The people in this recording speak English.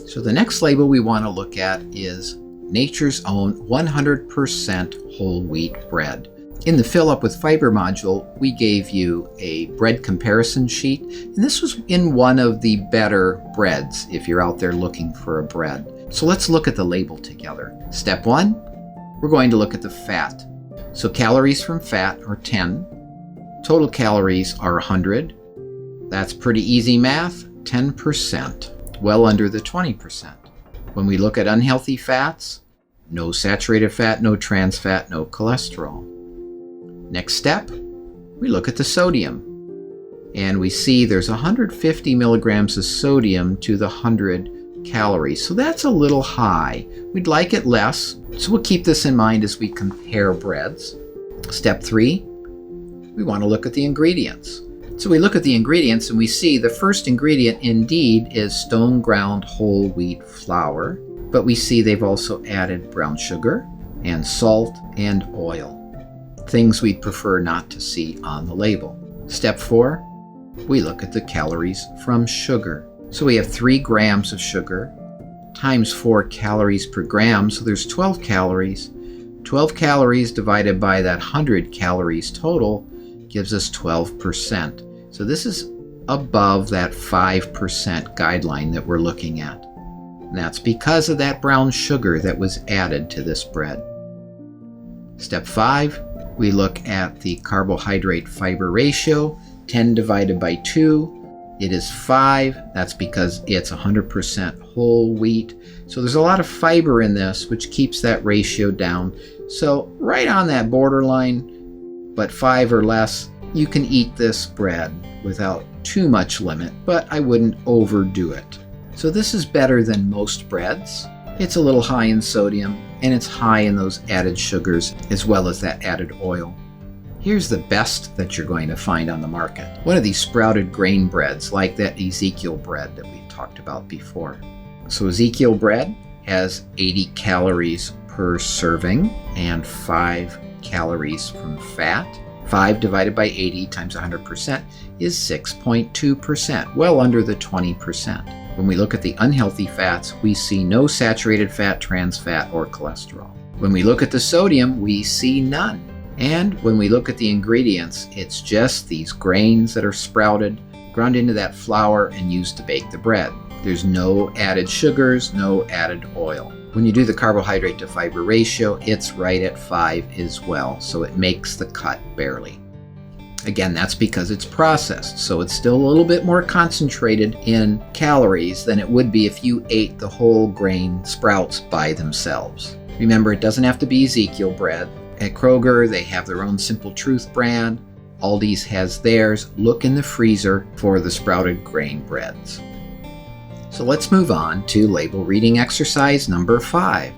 So the next label we want to look at is Nature's Own 100% whole wheat bread. In the Fill Up with Fiber module, we gave you a bread comparison sheet, and this was in one of the better breads if you're out there looking for a bread. So let's look at the label together. Step 1, we're going to look at the fat. So calories from fat are 10. Total calories are 100. That's pretty easy math, 10%, well under the 20%. When we look at unhealthy fats, no saturated fat, no trans fat, no cholesterol. Next step, we look at the sodium. And we see there's 150 milligrams of sodium to the 100 calories. So that's a little high. We'd like it less. So we'll keep this in mind as we compare breads. Step 3, we want to look at the ingredients. So we look at the ingredients and we see the first ingredient indeed is stone ground whole wheat flour, but we see they've also added brown sugar and salt and oil, things we'd prefer not to see on the label. Step 4, we look at the calories from sugar. So we have 3 grams of sugar times 4 calories per gram, so there's 12 calories. 12 calories divided by that 100 calories total gives us 12%. So this is above that 5% guideline that we're looking at. And that's because of that brown sugar that was added to this bread. Step 5, we look at the carbohydrate fiber ratio, 10 divided by 2, it is 5. That's because it's 100% whole wheat. So there's a lot of fiber in this, which keeps that ratio down. So right on that borderline, but 5 or less, you can eat this bread without too much limit, but I wouldn't overdo it. So this is better than most breads. It's a little high in sodium, and it's high in those added sugars as well as that added oil. Here's the best that you're going to find on the market. One of these sprouted grain breads, like that Ezekiel bread that we've talked about before. So Ezekiel bread has 80 calories per serving and 5 calories from fat. 5 divided by 80 times 100% is 6.2%, well under the 20%. When we look at the unhealthy fats, we see no saturated fat, trans fat, or cholesterol. When we look at the sodium, we see none. And when we look at the ingredients, it's just these grains that are sprouted, ground into that flour, and used to bake the bread. There's no added sugars, no added oil. When you do the carbohydrate to fiber ratio, it's right at 5 as well, so it makes the cut barely. Again, that's because it's processed, so it's still a little bit more concentrated in calories than it would be if you ate the whole grain sprouts by themselves. Remember, it doesn't have to be Ezekiel bread. At Kroger, they have their own Simple Truth brand. Aldi's has theirs. Look in the freezer for the sprouted grain breads. So let's move on to label reading exercise number 5.